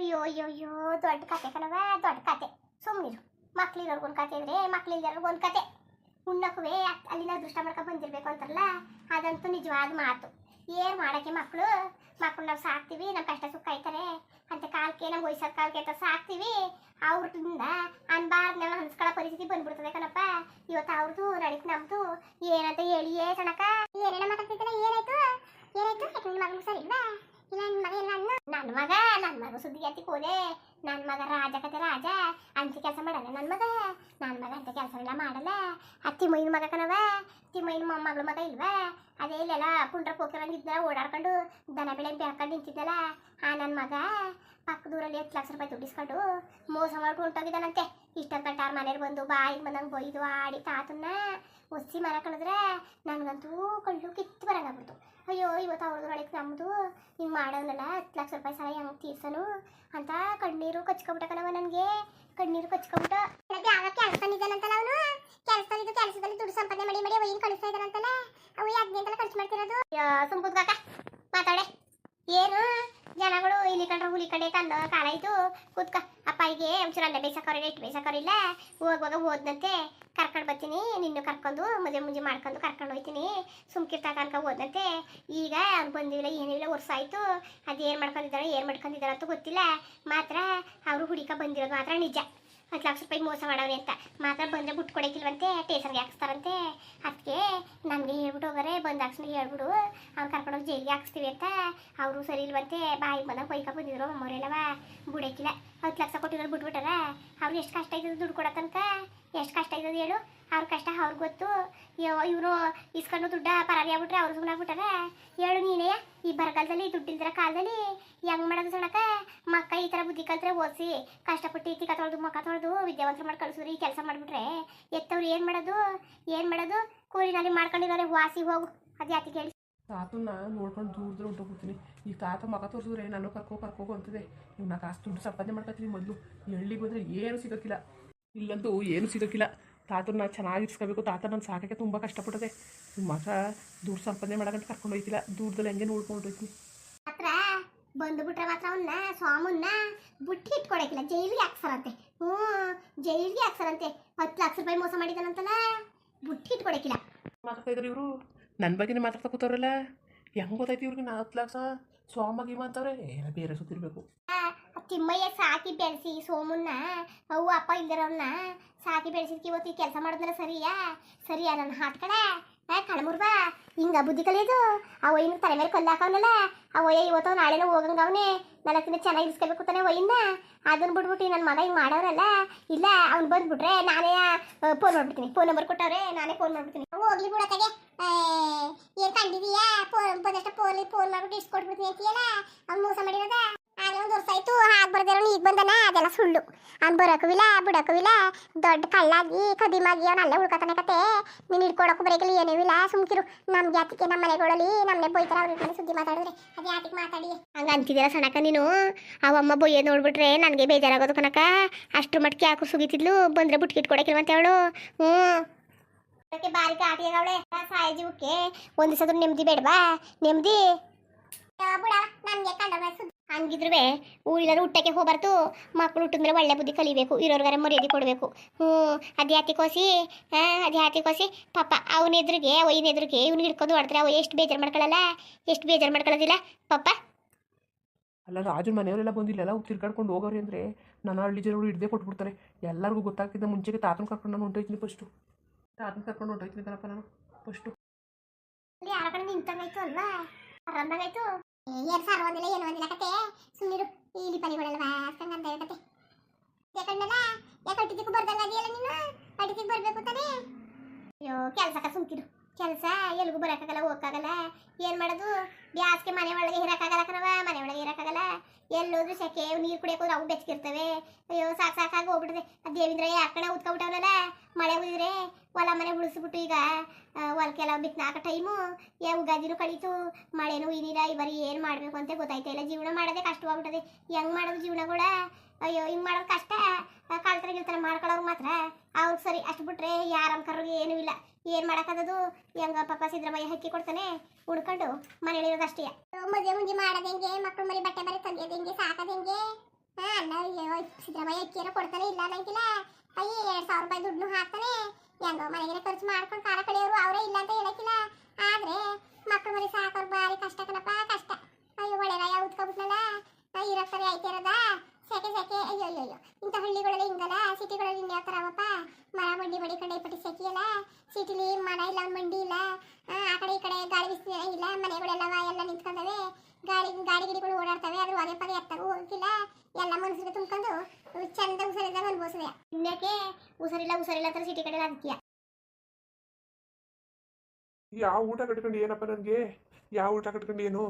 ಅಯ್ಯೋ ಅಯ್ಯೋ ಅಯ್ಯೋ ದೊಡ್ಡ ಕತೆ ಕಣವ, ದೊಡ್ಡ ಕತೆ. ಸುಮ್ಮನಿರು. ಮಕ್ಳಿರೋರ್ಗೊಂದು ಕತೆ ಇದ್ರೆ ಮಕ್ಳಿಲ್ದವ್ರಿಗೊಂದು ಕತೆ. ಉಣ್ಣಕ್ಕೂ ಅಲ್ಲಿಂದ ಅದೃಷ್ಟ ಮಾಡ್ಕೊಂಡು ಬಂದಿರ್ಬೇಕು ಅಂತಾರಲ್ಲ, ಅದಂತೂ ನಿಜವಾದ ಮಾತು. ಏನು ಮಾಡೋಕ್ಕೆ ಮಕ್ಕಳು ನಾವು ಸಾಕ್ತೀವಿ, ನಮ್ಮ ಕಷ್ಟ ಸುಖ ಆಯ್ತಾರೆ ಅಂತ ಕಾಲಕ್ಕೆ, ನಮ್ಮ ವಯಸ್ಸಾದ ಕಾಲಕ್ಕೆ ಅಂತ ಸಾಕ್ತೀವಿ. ಅವ್ರದಿಂದ ಅನ್ಬಾರ್ದು ನಾವು ಹಂಚ್ಕೊಳ್ಳೋ ಪರಿಸ್ಥಿತಿ ಬಂದ್ಬಿಡ್ತದೆ ಕಣಪ್ಪ. ಇವತ್ತು ಅವ್ರದ್ದು ನಡೀತು ನಮ್ದು ಏನಂತ ಹೇಳಿಯೇ ಕಣಕ್ಕ. ಏನೇನ ಮಾತಾಡ್ತಿದ್ದಲ್ಲ, ಏನಾಯ್ತು ಏನಾಯ್ತು? ನಿಮ್ಮ ಮಗನಿಗೆ ಸರಿ ಇಲ್ವಾ? ಇಲ್ಲ ನನ್ನ ಮಗ ಸುದ್ದಿ ಎತ್ತಿಕ್ ಹೋದೆ. ನನ್ನ ಮಗ ರಾಜ ಕತೆ ರಾಜ ಅಂತ ಕೆಲಸ ಮಾಡಲ್ಲ. ನನ್ನ ಮಗ ಅಂತ ಕೆಲಸ ಎಲ್ಲ ಮಾಡಲ್ಲ. ಆ ತಿಮ್ಮಯ್ಯನ ಮಗ ಕಣವ, ತಿಮ್ಮಯ್ಯನ ಮಗಳ ಮಗ ಇಲ್ವಾ? ಅದೇ ಇಲ್ಲೆಲ್ಲ ಪುಂಡ್ರ ಪೋಕಿರಂಗಿದ್ದ ಓಡಾಡ್ಕೊಂಡು ದನ ಬೆಳೆ ಬೆಳ್ಕೊಂಡು ನಿಂತಿದ್ದಲ್ಲ, ಆ ನನ್ನ ಮಗ ಪಕ್ಕದೂರಲ್ಲಿ 10 ಲಕ್ಷ ರೂಪಾಯಿ ದುಡ್ಡಿಸ್ಕೊಂಡು ಮೋಸ ಮಾಡ್ಕೊಂಡು ಹೊಂಟೋಗಿದ್ದಾನಂತೆ. ಇಷ್ಟೊಂದು ಗಂಟೆ ಅವ್ರ ಮನೇಲಿ ಬಂದು ಬಾಯಿಗೆ ಬಂದಂಗೆ ಬೈದು ಆಡಿ ತಾತನ್ನ ಒಸಿ ಮನೆ ಕಳೆದ್ರೆ ನನಗಂತೂ ಕಳ್ಳು ಕಿತ್ತು ಬರಂಗಾಗ್ಬಿಡ್ತು. ಅಯ್ಯೋ ಇವತ್ತು ಅವ್ರದ್ರೊಳಗೆ ನಮ್ಮದು ಹಿಂಗೆ ಮಾಡೋನಲ್ಲ 10 ಲಕ್ಷ ರೂಪಾಯಿ ಸಾಲ ಹೆಂಗೆ ತೀರ್ಸನು ಅಂತ ಕಣ್ಣೀರು ಕಚ್ಕೊಬಿಟ್ಟ ಕಣವ. ನನಗೆ ಕಣ್ಣೀರು ಕಚ್ಕೊಬಿಟ್ಟ. ಯಾವ ಕೆಲಸ ಇದ್ದಾನಂತಲ್ಲ ಅವನು, ಕೆಲಸದಲ್ಲಿ ದುಡ್ಡು ಸಂಪಾದನೆ ಮಾಡಿ ಒಯ್ಯಿನ ಕಳಿಸ್ತಾ ಇದ್ದಾನಂತಲ್ಲ. ಅವು ಅದನ್ನೆಂತೆಲ್ಲ ಖರ್ಚು ಮಾಡ್ತಿರೋದು. ಸುಂಪುದ್ ಕಾಕ ಮಾತಾಡೆ. ಏನು ಜನಗಳು ಇಲ್ಲಿ ಕಂಡ್ರೆ ಹುಲಿ ಕಡೆ ತಂದು ಕಾಲ ಆಯಿತು ಕೂತ್ಕ. ಅಪ್ಪಾಯಿಗೆ ಒಂಚೂರು ಅನ್ನ ಬೇಯಿಸೋರಿಲ್ಲ, ಇಟ್ಟು ಬೇಯಿಸೋರಿಲ್ಲ. ಹೋಗುವಾಗ ಓದ್ನಂತೆ ಕರ್ಕೊಂಡು ಬರ್ತೀನಿ, ನಿನ್ನೂ ಕರ್ಕೊಂಡು ಮುಂಜೆ ಮಾಡ್ಕೊಂಡು ಕರ್ಕೊಂಡು ಹೋಗ್ತೀನಿ ಸುಮ್ಕಿರ್ತಾ ಕನ್ಕ ಓದ್ನಂತೆ. ಈಗ ಅವ್ನು ಬಂದಿಲ್ಲ ಏನಿಲ್ಲ, ವರ್ಷ ಆಯಿತು. ಅದೇನು ಮಾಡ್ಕೊಂಡಿದ್ದಾರೋ ಅಂತ ಗೊತ್ತಿಲ್ಲ. ಮಾತ್ರ ಅವರು ಹುಡುಕ ಬಂದಿರೋದು ಮಾತ್ರ ನಿಜ. 10 ಲಕ್ಷ ರೂಪಾಯಿ ಮೋಸ ಮಾಡವ್ರೆ ಅಂತ ಮಾತ್ರ. ಬಂದರೆ ಬಿಟ್ಟು ಕೊಡೋಕ್ಕಿಲ್ವಂತೆ, ಟೇಷನ್ಗೆ ಹಾಕ್ಸ್ತಾರಂತೆ. ಅದಕ್ಕೆ ನನಗೆ ಹೇಳ್ಬಿಟ್ಟು ಹೋಗಾರೆ, ಬಂದ ತಕ್ಷಣ ಹೇಳ್ಬಿಡು ಅವ್ನು ಕರ್ಕೊಂಡೋಗಿ ಜೈಲಿಗೆ ಹಾಕ್ಸ್ತೀವಿ ಅಂತ. ಅವರು ಸರಿ ಇಲ್ವಂತೆ, ಬಾಯಿಗೆ ಬಂದಾಗ ಕೊಯ್ಕ ಬಂದಿದ್ರು ಅಮ್ಮವ್ರೆಲ್ಲವ. ಬಿಡೋಕ್ಕಿಲ್ಲ. 10 ಲಕ್ಷ ಕೊಟ್ಟಿರೋರು ಬಿಟ್ಬಿಟ್ಟಾರ. ಅವ್ರು ಎಷ್ಟು ಕಷ್ಟ ಆಯ್ತದ ದುಡ್ಡು ಕೊಡೋ ತನಕ, ಎಷ್ಟು ಕಷ್ಟ ಆಯ್ತದ ಹೇಳು. ಅವ್ರ ಕಷ್ಟ ಅವ್ರಿಗೆ ಗೊತ್ತು. ಇವರು ಇಸ್ಕೊಂಡು ದುಡ್ಡ ಪರಾರಿ ಆಗ್ಬಿಟ್ರೆ ಅವ್ರು ಸುಮ್ಮನೆ ಆಗ್ಬಿಟ್ಟಾರ. ಹೇಳು ನೀನೇ, ಈ ಬರಗಾಲದಲ್ಲಿ ದುಡ್ಡಿಲ್ದಿರೋ ಕಾಲದಲ್ಲಿ ಹೆಂಗೆ ಮಾಡೋದು ಸಣಕ? ಮಕ್ಕ ಈ ಥರ ಬುದ್ಧಿ ಕಲ್ತ್ರೆ ಓದಿಸಿ ಕಷ್ಟಪಟ್ಟು ತಿಕ್ಕ ತೊಳೆದು ಮಕ್ಕ ತೊಳೆದು ವಿದ್ಯಾವಂತರು ಮಾಡಿ ಕಳಿಸಿದ್ರಿ. ಈ ಕೆಲಸ ಮಾಡಿಬಿಟ್ರೆ ಎತ್ತವ್ರು ಏನು ಮಾಡೋದು? ಕೂಲಿನಲ್ಲಿ ಮಾಡ್ಕೊಂಡಿದ್ದಾರೆ. ವಾಸಿ ಹೋಗು, ಅದು ಯಾತಿ ಕೇಳಿ. ತಾತನ್ನ ನೋಡ್ಕೊಂಡು ದೂರದಲ್ಲಿ ಹೊಂಟೋಗ್ಬಿಡ್ತೀನಿ. ಈಗ ತಾತ ಮಗ ತೋರಿಸಿದ್ರೆ ನಾನು ಕರ್ಕೋ ಅಂತದೆ. ಇವ್ನ ಕಾಸು ದುಡ್ಡು ಸಂಪಾದನೆ ಮಾಡ್ಕೊತೀನಿ. ಮೊದಲು ಹಳ್ಳಿಗೆ ಬಂದರೆ ಏನು ಸಿಗೋಕ್ಕಿಲ್ಲ, ಇಲ್ಲಂತೂ ಏನು ಸಿಗೋಕ್ಕಿಲ್ಲ. ತಾತನ್ನ ಚೆನ್ನಾಗಿ ಇರಿಸ್ಕೋಬೇಕು. ತಾತ ನಾನು ಸಾಕೋಕ್ಕೆ ತುಂಬ ಕಷ್ಟಪಟ್ಟದೆ. ಮಗ ದೂರ ಸಂಪಾದನೆ ಮಾಡೋಕ್ಕಂತ ಕರ್ಕೊಂಡು ಹೋಗ್ತಿಲ್ಲ. ದೂರದಲ್ಲಿ ಹೆಂಗೆ ನೋಡ್ಕೊಂಡು ಹೋಗ್ತೀನಿ. ಮಾತ್ರ ಬಂದುಬಿಟ್ರೆ ಮಾತ್ರ ಅವನ್ನ ಸ್ವಾಮನ್ನ ಬುಟ್ಟಿ ಇಟ್ಕೊಡಕ್ಕಿಲ್ಲ, ಜೈಲಿಗೆ ಹಾಕ್ಸಾರಂತೆ. ಜೈಲಿಗೆ ಹಾಕ್ಸಾರಂತೆ. 10 ಲಕ್ಷ ರೂಪಾಯಿ ಮೋಸ ಮಾಡಿದಾನಂತಲ್ಲ, ಬುಟ್ಟಿ ಇಟ್ಕೊಡಕ್ಕಿಲ್ಲ. ಮಾತಾಡ್ತಾ ಇದ್ರು ಇವರು ನನ್ನ ಬಗ್ಗೆನೇ ಮಾತಾಡ್ತಾ ಕೂತವ್ರಲ್ಲ. ಹೆಂಗೆ ಗೊತ್ತಾಯ್ತು ಇವ್ರಿಗೆ? 4 ಲಕ್ಷ ಸ್ವಾಮಿಗೆ ಅಂತವ್ರೆ. ಏನೋ ಬೇರೆ ಸುತ್ತಿರ್ಬೇಕು. ತಿಮ್ಮಯ್ಯ ಸಾಕಿ ಬೆಳೆಸಿ ಸೋಮನ್ನ ಅವ್ವ ಅಪ್ಪ ಇಲ್ದಿರೋನ್ನ ಸಾಕಿ ಬೆಳೆಸಿದ್ಕೆ ಇವತ್ತು ಈ ಕೆಲಸ ಮಾಡಿದ್ರೆ ಸರಿಯಾ ನನ್ನ ಹಾಟ್ಕಡೆ ಕಳಮುರ್ಬಾ ಹಿಂಗ ಬುದ್ಧಿ ಕಲಿಯೋದು. ಆ ಒಯ್ಯನ ತಲೆ ಮೇಲೆ ಕಲ್ಲು ಹಾಕವನಲ್ಲ, ಆ ಒಯ್ಯ ಇವತ್ತು ನಾಳೆನೂ ಹೋಗಂಗ ಅವನೇ 4 ದಿನ ಚೆನ್ನಾಗಿ ಇರಿಸ್ಕೋಬೇಕು ತಾನೆ ಒಯ್ಯಿಂದ. ಅದನ್ನ ಬಿಟ್ಬಿಟ್ಟು ನನ್ನ ಮಗ ಹಿಂಗೆ ಮಾಡೋರಲ್ಲ. ಇಲ್ಲ ಅವ್ನು ಬಂದ್ಬಿಟ್ರೆ ನಾನೇ ಫೋನ್ ಮಾಡ್ಬಿಡ್ತೀನಿ. ಫೋನ್ ನಂಬರ್ ಕೊಟ್ಟವ್ರೆ, ನಾನೇ ಫೋನ್ ಮಾಡ್ಬಿಡ್ತೀನಿ. ಹೋಗ್ಲಿ ಬಿಡತ್ತಾಗೆ ಏನು ಕಂಡಿದೀಯಾ? ಬಂದಷ್ಟು ಫೋನ್ ಮಾಡ್ಬಿಟ್ಟು ಇಸ್ಕೊಟ್ಬಿಡ್ತೀನಿ ಅಂತೀಯಲ್ಲ. ಅವ್ನು ಮೋಸ ಮಾಡಿರೋದ ಆಗಲೇ 1 ವರ್ಷ ಆಯ್ತು. ಆಗ ಬರ್ದಿರೋ ಈಗ ಬಂದನ, ಅದೆಲ್ಲ ಸುಳ್ಳು. ಅವ್ನು ಬರೋಕ್ಕೂ ಬಿಡೋಕ್ಕೂ ದೊಡ್ಡ ಕಳ್ಳಾಗಿ ಕದಿಮಾಗಿ ಅವ್ನು ಅಲ್ಲೇ ಉಳ್ಕೊತಾನೆ ಕತೆ. ನೀನು ಹಿಡ್ಕೊಡೋಕ್ಕೂ ಬರೋಕಿಲ್ಲ, ಏನೂ ಇಲ್ಲ. ಸುಮ್ಕಿರು. ನಮ್ಮ ಜಾತಿಗೆ ನಮ್ಮ ಮನೆಗಳಲ್ಲಿ ನಮ್ಮನೆ ಬೈತಾರೆ. ಅವ್ರ ಮನೆ ಸುದ್ದಿ ಮಾತಾಡಿದ್ರೆ ಅದು ಯಾತಿಗೆ ಮಾತಾಡಿ ಹಂಗೆ ಅಂತಿದ್ದೀರ ಸಣಕ ನೀನು? ಅವಮ್ಮ ಬೊಯ್ಯೋದು ನೋಡ್ಬಿಟ್ರೆ ನನಗೆ ಬೇಜಾರಾಗೋದು ಕನಕ. ಅಷ್ಟ್ರ ಮಟ್ಟಿಗೆ ಯಾಕೂ ಸುಗಿತಿದ್ಲು. ಬಂದರೆ ಬುಟ್ಟಿ ಇಟ್ಕೊಡಕ್ಕಿಲ್ವಂತೆ ಅವಳು. ಅದಕ್ಕೆ ಬಾರಿ ಕಾಟಿಯಾಗವಳೆ. ಸಾಯ ಜೀವಕ್ಕೆ ಒಂದು ದಿವಸ ನೆಮ್ಮದಿ ಬೇಡವಾ? ನೆಮ್ಮದಿ ಬಿಡ. ನನಗೆ ಕಂಡ ಸುದ್ದಿ ಹಂಗಿದ್ರು ಊರಿಲ್ಲರೂ ಊಟಕ್ಕೆ ಹೋಗ್ಬಾರ್ದು. ಮಕ್ಕಳು ಹುಟ್ಟಿದ್ಮೇಲೆ ಒಳ್ಳೆ ಬುದ್ಧಿ ಕಲಿಬೇಕು, ಇರೋರ್ಗಾರೆ ಮರ್ಯಾದೆ ಕೊಡಬೇಕು. ಅದು ಯಾತಿ ಕೋಸಿ ಪಾಪ ಅವನ ಎದುರಿಗೆ ಒಯ್ಯನ ಎದುರಿಗೆ ಇವ್ನಿಗೆ ಹಿಡ್ಕೊಂಡು ಹೊಡೆದ್ರೆ ಅವ ಎಷ್ಟು ಬೇಜಾರು ಮಾಡ್ಕೊಳ್ಳೋದಿಲ್ಲ ಪಾಪ. ಅಲ್ಲ ರಾಜನ ಮನೆಯವರೆಲ್ಲ ಬಂದಿಲ್ಲ, ತಿರ್ಗಾಡ್ಕೊಂಡು ಹೋಗೋರಿ ಅಂದರೆ ನನ್ನ ಹಳ್ಳಿ ಜನರು ಹಿಡ್ದೇ ಕೊಟ್ಬಿಡ್ತಾರೆ. ಎಲ್ಲರಿಗೂ ಗೊತ್ತಾಗ್ತಿದ್ದ ಮುಂಚೆಗೆ ತಾತನ ಕರ್ಕೊಂಡು ನಾನು ಹೊಂಟೋಯ್ತೀನಿ. ತಾತನ ಕರ್ಕೊಂಡು ಹೊಂಟೋಯ್ತೀನಿ ಕಣಪ್ಪ ನಾನು ಫಸ್ಟು. ಯಾರ ಕಡೆ ನಿಂತಂಗಾಯ್ತು ಅಲ್ವಾ? ಆರಾಮಾಗಾಯ್ತು. ಏನು ಸಾರು ಒಂದಿಲ್ಲ ಕತೆ. ಸುಮ್ಮನಿರು. ಇಲ್ಲಿ ಪನಿಗಳಲ್ವಾ ಅಷ್ಟಂಗಂತ ಕತೆ ಯಾಕಂಡಲ್ಲ. ಯಾಕೆ ಅಟ್ಟಿದ್ದಕ್ಕೂ ಬರ್ದಂಗ ಅದೆಯಲ್ಲ ನೀನು? ಅಟ್ಟಿದ್ದಕ್ಕೆ ಬರಬೇಕು ತಾನೇ. ಅಯ್ಯೋ ಕೆಲಸಕ್ಕೆ ಸುಮ್ಕಿರು. ಕೆಲಸ ಎಲ್ಗೂ ಬರೋಕ್ಕಾಗಲ್ಲ, ಹೋಗೋಕ್ಕಾಗಲ್ಲ. ಏನು ಮಾಡೋದು? ಬ್ಯಾಸ್ಗೆ ಮನೆ ಒಳಗೆ ಇರೋಕ್ಕಾಗಲ್ಲ ಕಣವ. ಮನೆ ಒಳಗೆ ಇರೋಕ್ಕಾಗಲ್ಲ. ಎಲ್ಲೋದ್ರೂ ಸೆಕೆ, ನೀರು ಕುಡಿಯೋಕೆ ಅವು ಬೆಚ್ಚಗಿರ್ತವೆ. ಅಯ್ಯೋ ಸಾಕಾಗಿ ಹೋಗ್ಬಿಟ್ಟಿದೆ. ಆ ದೇವೇಂದ್ರ ಯಾಕಡೆ ಉತ್ಕೊಬಿಟ್ಟವನಲ್ಲ. ಮಳೆ ಉಳಿದ್ರೆ ಹೊಲ ಮನೆ ಉಳಿಸ್ಬಿಟ್ಟು ಈಗ ಹೊಲಕ್ಕೆಲ್ಲ ಬಿತ್ತನಾಕ ಟೈಮು ಉಗಾದಿನೂ ಕಳೀತು, ಮಳೆನೂ ಇದಿಲ್ಲ. ಇವರು ಏನು ಮಾಡಬೇಕು ಅಂತ ಗೊತ್ತಾಯ್ತಾ ಇಲ್ಲ. ಜೀವನ ಮಾಡೋದೇ ಕಷ್ಟವಾಗ್ಬಿಟ್ಟದೆ. ಹೆಂಗೆ ಮಾಡೋದು ಜೀವನ ಕೂಡ? ಅಯ್ಯೋ ಹಿಂಗೆ ಮಾಡೋದು ಕಷ್ಟ. ಕಳ್ತರ ಮಾಡ್ಕೊಳ್ಳೋರು ಮಾತ್ರ ಅವ್ರಿಗೆ ಸರಿ. ಅಷ್ಟು ಬಿಟ್ರೆ ಯಾರ ಕರ್ರಿಗೆ ಏನೂ ಇಲ್ಲ. ಏನು ಮಾಡೋಕ್ಕದು? ಹೆಂಗ ಪಾಪ ಸಿದ್ದರಾಮಯ್ಯ ಹಕ್ಕಿ ಕೊಡ್ತಾನೆ, ಉಡ್ಕೊಂಡು ಮನೇಲಿರೋದು ಅಷ್ಟೇ. ಮದುವೆ ಮುಂಜಿ ಮಾಡೋದು ಹೆಂಗೆ? ಮಕ್ಕಳು ಮರಿ ಬಟ್ಟೆ ಬರೀ ತಂದಿಯೋದು ಹೆಂಗೆ? ಸಾಕೋದು ಹೆಂಗೆ? ಅಕ್ಕಿಯರ ಕೊಡ್ತಾನೆ ಇಲ್ಲ ಅನ್ನಂಗಿಲ್ಲ. ಅಯ್ಯ 2,000 ರೂಪಾಯಿ ದುಡ್ಡು ಹಾಕ್ತಾನೆ. ಹೆಂಗೋ ಮನೆಗೆ ಖರ್ಚು ಮಾಡ್ಕೊಂಡು ಕಾಲ ಕಳೆಯೋರು ಅವರೇ ಇಲ್ಲ ಅಂತ ಹೇಳಕ್ಕಿಲ್ಲ. ಆದ್ರೆ ಮಕ್ಕಳು ಮರಿ ಸಾಕೋರು ಬಾರಿ ಕಷ್ಟ ಕಣಪ್ಪ, ಕಷ್ಟ. ಅಯ್ಯೋ ಒಳ್ಳೆಯ ಉತ್ಕೊಬಿಟ್ನಲ್ಲ, ಇರಕ್ತಾರೆ ಐತಿರದ ಸೆಕೆ ಸೆಕೆ. ಅಯ್ಯೋ ಅಯ್ಯೋ ಅಯ್ಯೋ, ಇಂಥ ಹಳ್ಳಿಗಳಲ್ಲಿ ಹಿಂಗಲ್ಲ, ಸಿಟಿಗಳಲ್ಲಿ ಇನ್ಯಾವ ಥರ ಅವಪ್ಪ. ಮರ ಮಂಡಿ ಮಡಿಕೊಂಡು ಇಪ್ಪಟ್ಟು ಸೆಕೆಯಲ್ಲ. ಸಿಟಿಲಿ ಮರ ಇಲ್ಲ, ಮಂಡಿ ಇಲ್ಲ, ಆ ಕಡೆ ಈ ಕಡೆ ಗಾಳಿ ಬಿಸಿ ಇಲ್ಲ, ಮನೆಗಳೆಲ್ಲವ ಎಲ್ಲ ನಿಂತ್ಕೊಂಡವೆ, ಗಾಡಿ ಗಿಡಿಗಳು ಓಡಾಡ್ತವೆ, ಅದ್ರ ಒದೆ ಪದೇ ಎತ್ತಾಗೂ ಹೋಗಿಲ್ಲ. ಎಲ್ಲ ಮನಸ್ಸಿಗೆ ತುಂಬ್ಕೊಂಡು ಚಂದ ಹುಷಾರಿದ್ದಾಗ ಅನ್ಭವಿಸಿದೆ. ಇನ್ನೇಕೆ ಹುಷಾರಿಲ್ಲ ಅಂತ ಸಿಟಿ ಕಡೆ ಅದಕ್ಕಿಯ. ಯಾವ ಊಟ ಕಟ್ಕೊಂಡು ಏನಪ್ಪ ನನಗೆ, ಯಾವ ಊಟ ಕಟ್ಕೊಂಡು ಏನು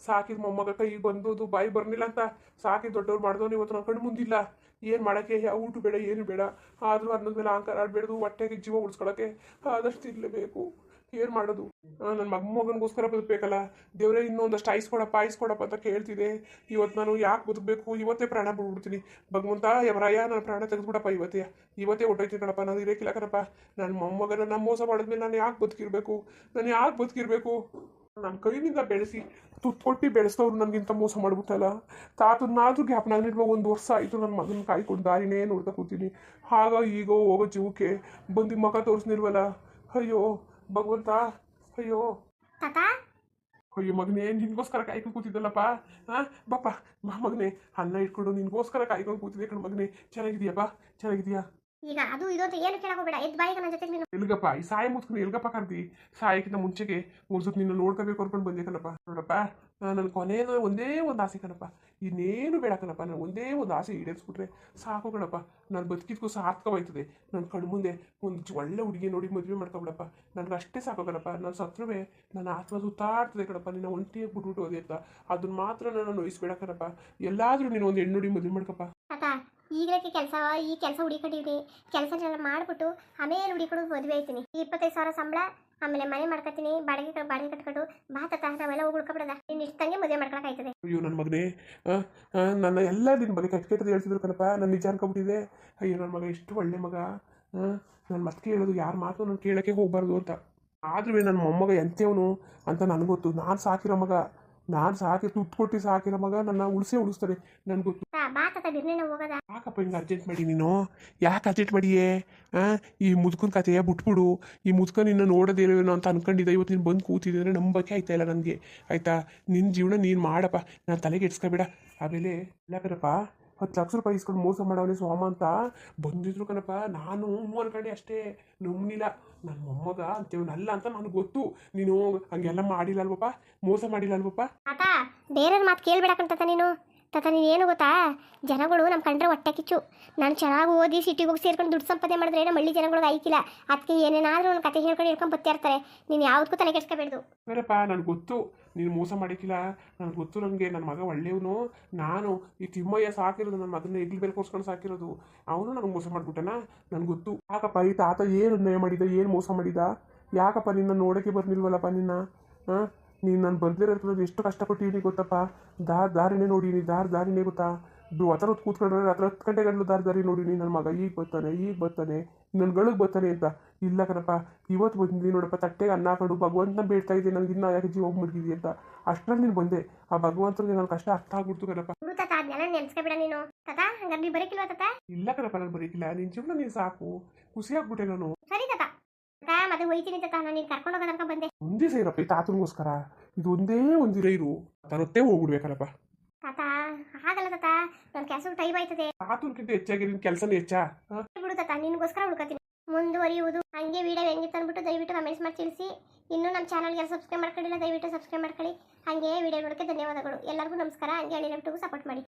ಸಾಕಿದ ಮೊಮ್ಮಗ ಕೈಗೆ ಬಂದೋದು ಬಾಯಿ ಬರ್ನಿಲ್ಲ ಅಂತ ಸಾಕಿ ದೊಡ್ಡವ್ರು ಮಾಡಿದವನು ಇವತ್ತು ನನ್ನ ಕಣ್ಣು ಮುಂದಿಲ್ಲ. ಏನು ಮಾಡೋಕ್ಕೆ, ಯಾವ ಊಟ ಬೇಡ ಏನು ಬೇಡ, ಆದರೂ ಅನ್ನದ ಮೇಲೆ ಅಹಂಕಾರ ಆಡಬೇಡ್ದು, ಹೊಟ್ಟೆಗೆ ಜೀವ ಉಳಿಸ್ಕೊಳಕ್ಕೆ ಆದಷ್ಟು ಇರಲೇಬೇಕು. ಏನು ಮಾಡೋದು, ನನ್ನ ಮಗನಿಗೋಸ್ಕರ ಬದುಕಬೇಕಲ್ಲ. ದೇವರೇ ಇನ್ನೊಂದಷ್ಟು ಆಯಿಸ್ಕೊಡಪ್ಪ ಅಂತ ಕೇಳ್ತಿದೆ. ಇವತ್ತು ನಾನು ಯಾಕೆ ಬದುಕಬೇಕು, ಇವತ್ತೇ ಪ್ರಾಣ ಬಿಡ್ಬಿಡ್ತೀನಿ. ಭಗವಂತ ಯಮರಾಯ ನನ್ನ ಪ್ರಾಣ ತೆಗೆದುಬಿಡಪ್ಪ, ಇವತ್ತೇ ಹೊಟ್ಟೋಯ್ತೀನಿ ಕಣಪ್ಪ, ನಾನು ಇರೋಕ್ಕಿಲ್ಲ ಕಣಪ್ಪ. ನನ್ನ ಮೊಮ್ಮಗನ ಮೋಸ ಮಾಡಿದ್ಮೇಲೆ ನಾನು ಯಾಕೆ ಬದುಕಿರ್ಬೇಕು. ನನ್ನ ಕೈನಿಂದ ಬೆಳೆಸಿ ತುತ್ತು ಕೊಟ್ಟು ಬೆಳೆಸ್ತವ್ರು ನನಗಿಂತ ಮೋಸ ಮಾಡ್ಬಿಟ್ಟಲ್ಲ. ತಾತನಾದ್ರೂ ಜ್ಞಾಪನಾಗಿರುವ 1 ವರ್ಷ ಆಯಿತು ನನ್ನ ಮಗನ ಕಾಯ್ಕೊಂಡು ದಾರಿನೇ ನೋಡ್ತಾ ಕೂತೀನಿ. ಆಗ ಈಗ ಹೋಗೋ ಜೀವಕ್ಕೆ ಬಂದು ಮಗ ತೋರಿಸ್ನಿಲ್ವಲ್ಲ. ಅಯ್ಯೋ ಭಗವಂತ, ಅಯ್ಯೋ ಮಗನೇ, ನಿನ್ಗೋಸ್ಕರ ಕಾಯ್ಕೊಂಡು ಕೂತಿದ್ದಲ್ಲಪ್ಪ. ಬಾಪ್ಪ ಮಗನೇ, ಅನ್ನ ಇಟ್ಕೊಂಡು ನಿನ್ಗೋಸ್ಕರ ಕಾಯ್ಕೊಂಡು ಕೂತಿದ್ದೆ ಕಣ ಮಗನೇ. ಚೆನ್ನಾಗಿದೀಯಾ? ಈಗ ಅದು ಇದು ಅಂತ ಏನು ಕೇಳಕೋಬೇಡ, ಎದ್ ಬಾಯಿಗೆ ನನ್ನ ಜೊತೆ ನೀನು. ಎಲ್ಗಪ್ಪ ಈ ಸಾಯ ಮುಚ್ಕೊಂಡು ಎಲ್ಗಪ್ಪ ಕರ್ದಿ? ಸಾಯಕ್ಕಿಂತ ಮುಂಚೆಗೆ ಒಂದ್ಸತಿ ನಿನ್ನ ನೋಡ್ಕೋಬೇಕು ಅನ್ಕೊಂಡು ಬಂದೆ ಕಣಪ್ಪ. ನೋಡಪ್ಪ, ನನ್ನ ಕೊನೆಯದು ಒಂದೇ ಒಂದು ಆಸೆ ಕಣಪ್ಪ, ಇನ್ನೇನು ಬೇಡ ಕಣಪ್ಪ. ನಾನು ಒಂದೇ ಒಂದು ಆಸೆ ಈಡೇರಿಸ್ಬಿಟ್ರೆ ಸಾಕು ಕಣಪ್ಪ. ನಾನು ಬದುಕಿದ್ಗೂ ಸಾರ್ಥಕವಾಯ್ತದೆ. ನನ್ನ ಕಣ್ಣು ಮುಂದೆ ಒಂದು ಒಳ್ಳೆ ಹುಡುಗಿ ನೋಡಿ ಮದುವೆ ಮಾಡ್ಕೊಬಿಡಪ್ಪ, ನನಗೆ ಅಷ್ಟೇ ಸಾಕು ಕಣಪ್ಪ. ನಾನು ಸತ್ರುವೆ ನನ್ನ ಆತ್ಮ ಸುತ್ತಾಡ್ತದೆ ಕಣಪ್ಪ, ನಿನ್ನ ಒಂಟಿಯಾಗಿ ಬಿಟ್ಬಿಟ್ಟು ಹೋದೆ ಅಂತ. ಅದನ್ನ ಮಾತ್ರ ನಾನು ನೋಯಿಸ್ಬೇಡ ಕಣಪ್ಪ. ಎಲ್ಲಾದರೂ ನೀನು ಒಂದು ಹೆಣ್ಣು ಹುಡುಗಿ ಮದುವೆ ಮಾಡ್ಕಪ್ಪ. ಈಗಲೇ ಕೆಲಸ ಹುಡುಕೊಂಡಿದ್ದೀನಿ. ಕೆಲಸ ಮಾಡಿಬಿಟ್ಟು ಆಮೇಲೆ ಹುಡುಕೊಂಡು ಮದುವೆ ಆಯ್ತೀನಿ. 25,000 ಸಂಬಳ, ಆಮೇಲೆ ಮನೆ ಮಾಡ್ಕೊತೀನಿ, ಬಾಡಿಗೆ ಕಟ್ಕೊಂಡು ಬಾತ ನಾವೆಲ್ಲ ಹೋಗಿ ಉಳ್ಕೊಬಿಡೋದ. ನೀನು ಇಷ್ಟಂಗೆ ಮದುವೆ ಮಾಡ್ಕೊಳಕಾಯ್ತದೆ. ಅಯ್ಯೋ ನನ್ನ ಮಗನೇ, ನನ್ನ ಎಲ್ಲ ನಿನ್ನ ಬಗ್ಗೆ ಕೆಟ್ಟದ್ದು ಹೇಳ್ತಿದ್ರು ಕಣಪ್ಪ. ನಾನು ನಿಜ ಅನ್ಕೊಬಿಟ್ಟಿದೆ. ಅಯ್ಯೋ ನನ್ನ ಮಗ ಎಷ್ಟು ಒಳ್ಳೆ ಮಗ. ನಾನು ಮತ್ತೆ ಹೇಳೋದು ಯಾರ ಮಾತು ನಾನು ಕೇಳೋಕ್ಕೆ ಹೋಗಬಾರ್ದು ಅಂತ. ಆದ್ರೂ ನನ್ನ ಮೊಮ್ಮಗ ಎಂಥವನು ಅಂತ ನನಗೊತ್ತು. ನಾನು ಸಾಕಿರೋ ಮಗ, ನಾನು ತುತ್ತು ಕೊಟ್ಟು ಸಾಕಿರೋ ಮಗ ನನ್ನ ಉಳಿಸ್ತಾರೆ, ನನಗೆ ಗೊತ್ತು. ಯಾಕಪ್ಪ ಹಿಂಗೆ ಅರ್ಜೆಂಟ್ ಮಾಡಿ ನೀನು? ಯಾಕೆ ಅರ್ಜೆಂಟ್ ಮಾಡಿಯೇ? ಈ ಮುದ್ಕನ ಕಥೆಯ ಬಿಟ್ಬಿಡು. ಈ ಮುದ್ಕ ನಿನ್ನ ನೋಡೋದೇನೋ ಅಂತ ಅನ್ಕೊಂಡಿದ್ದೆ. ಇವತ್ತು ನೀನು ಬಂದು ಕೂತಿದ್ದೆ ಅಂದರೆ ನಂಬಕ್ಕೆ ಆಯ್ತಾ ಇಲ್ಲ ನನಗೆ. ಆಯಿತಾ, ನಿನ್ನ ಜೀವನ ನೀನು ಮಾಡಪ್ಪ, ನಾನು ತಲೆಗೆ ಎಡ್ಸ್ಕೊಬೇಡ. ಆಮೇಲೆ ಯಾಕರಪ್ಪ 10 ಲಕ್ಷ ರೂಪಾಯಿ ಇಸ್ಕೊಂಡು ಮೋಸ ಮಾಡೋನೇ ಸೋಮ ಅಂತ ಬಂದಿದ್ರು ಕಣಪ್ಪ. ನಾನು ಅನ್ಕೊಂಡೆ ಅಷ್ಟೇ, ನಂಬಲಿಲ್ಲ. ನನ್ನ ಮೊಮ್ಮಗ ಅಂತೇವನಲ್ಲ ಅಂತ ನನಗೆ ಗೊತ್ತು. ನೀನು ಹಂಗೆಲ್ಲ ಮಾಡಿಲ್ಲ ಅಲ್ವಪ್ಪ, ಮೋಸ ಮಾಡಿಲ್ಲ ಅಲ್ವಪ್ಪ. ಬೇರೆಯವ್ರ ಮಾತು ಕೇಳ್ಬೇಡಕ್ಕಂತ ನೀನು. ನೀನು ಏನು ಗೊತ್ತಾ, ಜನಗಳು ನಮ್ಮ ಕಂಡ್ರೆ ಹೊಟ್ಟೆ ಕಿಚ್ಚು. ನಾನು ಚೆನ್ನಾಗಿ ಓದಿ ಸಿಟಿಗೆ ಹೋಗಿ ಸೇರ್ಕೊಂಡು ದುಡ್ಡು ಸಂಪಾದನೆ ಮಾಡಿದ್ರೆ ನಮ್ಮ ಹಳ್ಳಿ ಜನಗಳಿಗೆ ಆಯ್ಕಿಲ್ಲ. ಅದಕ್ಕೆ ಏನೇನಾದರೂ ಒಂದು ಕತೆ ಹೇಳ್ಕೊಂಡು ಬರ್ತಾ ಇರ್ತಾರೆ. ನೀನು ಯಾವುದಕ್ಕೂ ತಲೆ ಕೆಡ್ಸ್ಕೊಬೇಡ್ದು. ಬೇರಪ್ಪ, ನನಗೆ ಗೊತ್ತು ನೀನು ಮೋಸ ಮಾಡಿಕ್ಕಿಲ್ಲ. ನನಗೆ ಗೊತ್ತು. ನನಗೆ ನನ್ನ ಮಗ ಒಳ್ಳೆಯವನು. ನಾನು ಈ ತಿಮ್ಮಯ್ಯ ಸಾಕಿರೋದು, ನನ್ನ ಮಗನ ಇಡ್ಲಿ ಬೇರೆ ಕೊಡ್ಸ್ಕೊಂಡು ಸಾಕಿರೋದು. ಅವನು ನನಗೆ ಮೋಸ ಮಾಡ್ಬಿಟ್ಟನ, ನನಗೆ ಗೊತ್ತು. ಯಾಕಪ್ಪ ಈ ತಾತ ಏನು ಅನ್ಯಾಯ ಮಾಡಿದ, ಏನು ಮೋಸ ಮಾಡಿದ? ಯಾಕಪ್ಪ ನಿನ್ನ ನೋಡೋಕ್ಕೆ ಬರ್ನಿಲ್ವಲ್ಲಪ್ಪ ನಿನ್ನ? ನೀನು ನಾನು ಬರ್ದಿರೋದು ಎಷ್ಟು ಕಷ್ಟಪಟ್ಟಿದ್ದೀನಿ ಗೊತ್ತಪ್ಪ. ದಾರಿನೇ ನೋಡೀನಿ, ದಾರಿನೇ ಗೊತ್ತಾ. ಹೊತ್ತರ ಹೊತ್ತು ಕೂತ್ಕೊಂಡ್ರೆ ರಾತ್ರಿ 10 ಗಂಟೆ ಗಂಟಲು ದಾರಿ ನೋಡೀನಿ. ನನ್ನ ಮಗ ಈಗ ಬರ್ತಾನೆ ನನ್ನ ಗಳಿಗೆ ಬರ್ತಾನೆ ಅಂತ. ಇಲ್ಲ ಕಣಪ್ಪ, ಇವತ್ತು ಬಂದಿದ್ದೀನಿ ನೋಡಪ್ಪ, ತಟ್ಟೆಗೆ ಅನ್ನ ಹಾಕೊಂಡು ಭಗವಂತನ ಬೇಡ್ತಾ ಇದ್ದೆ, ನನಗೆ ಇನ್ನೂ ಯಾಕೆ ಜೀವ ಮುಗಿದಿದೆ ಅಂತ. ಅಷ್ಟರಲ್ಲಿ ನೀನು ಬಂದೆ. ಆ ಭಗವಂತನಿಗೆ ನನ್ನ ಕಷ್ಟ ಅರ್ಥ ಆಗ್ಬಿಡ್ತು ಕಣಪ್ಪ. ಇಲ್ಲ ಕಣಪ್ಪ, ನಾನು ಬರೀಕಿಲ್ಲ. ನಿನ್ನ ಜೀವನ ನೀನು ಸಾಕು, ಖುಷಿ ಆಗ್ಬಿಟ್ಟೆ ನಾನು. ಒಂದೇ ಸೇರಪ್ಪ ಈ ತಾತನಿಗೋಸ್ಕರ. ಇದು ಒಂದೇ ಒಂದಿರ ಇರು, ತರತ್ತೇ ಹೋಗ್ಬಿಡ್ಬೇಕಲ್ಲಪ್ಪ. ಆಗಲ್ಲ ತಾತ, ನನ್ನ ಕೆಲಸ ಟೈಮ್ ಆಯ್ತದೆ. ತಾತನ್ಕಿಂತ ಹೆಚ್ಚಾಗಿ ನಿನ್ನ ಕೆಲಸನೇ ಹೆಚ್ಚಾ? ಬಿಡು ತಾತ, ನಿನ್ಗೋಸ್ಕರ ಹುಡ್ಕತೀನಿ. ಮುಂದುವರಿಯುವುದು ಹಂಗೆ. ವಿಡಿಯೋ ಹೆಂಗಿತ್ತು ಅಂದ್ಬಿಟ್ಟು ದಯವಿಟ್ಟು ಕಮೆಂಟ್ಸ್ ಮಾಡಿ ತಿಳಿಸಿ. ಇನ್ನೂ ನಮ್ಮ ಚಾನಲ್ಗೆ ಸಬ್ಸ್ಕ್ರೈಬ್ ಮಾಡ್ಕೊಂಡಿಲ್ಲ, ದಯವಿಟ್ಟು ಸಬ್ಸ್ಕ್ರೈಬ್ ಮಾಡ್ಕೊಳ್ಳಿ. ಹಾಗೆ ವಿಡಿಯೋ ನೋಡೋಕ್ಕೆ ಧನ್ಯವಾದಗಳು. ಎಲ್ಲರಿಗೂ ನಮಸ್ಕಾರ. ಹಂಗೆ ಹಳ್ಳಿ ಸಪೋರ್ಟ್ ಮಾಡಿ.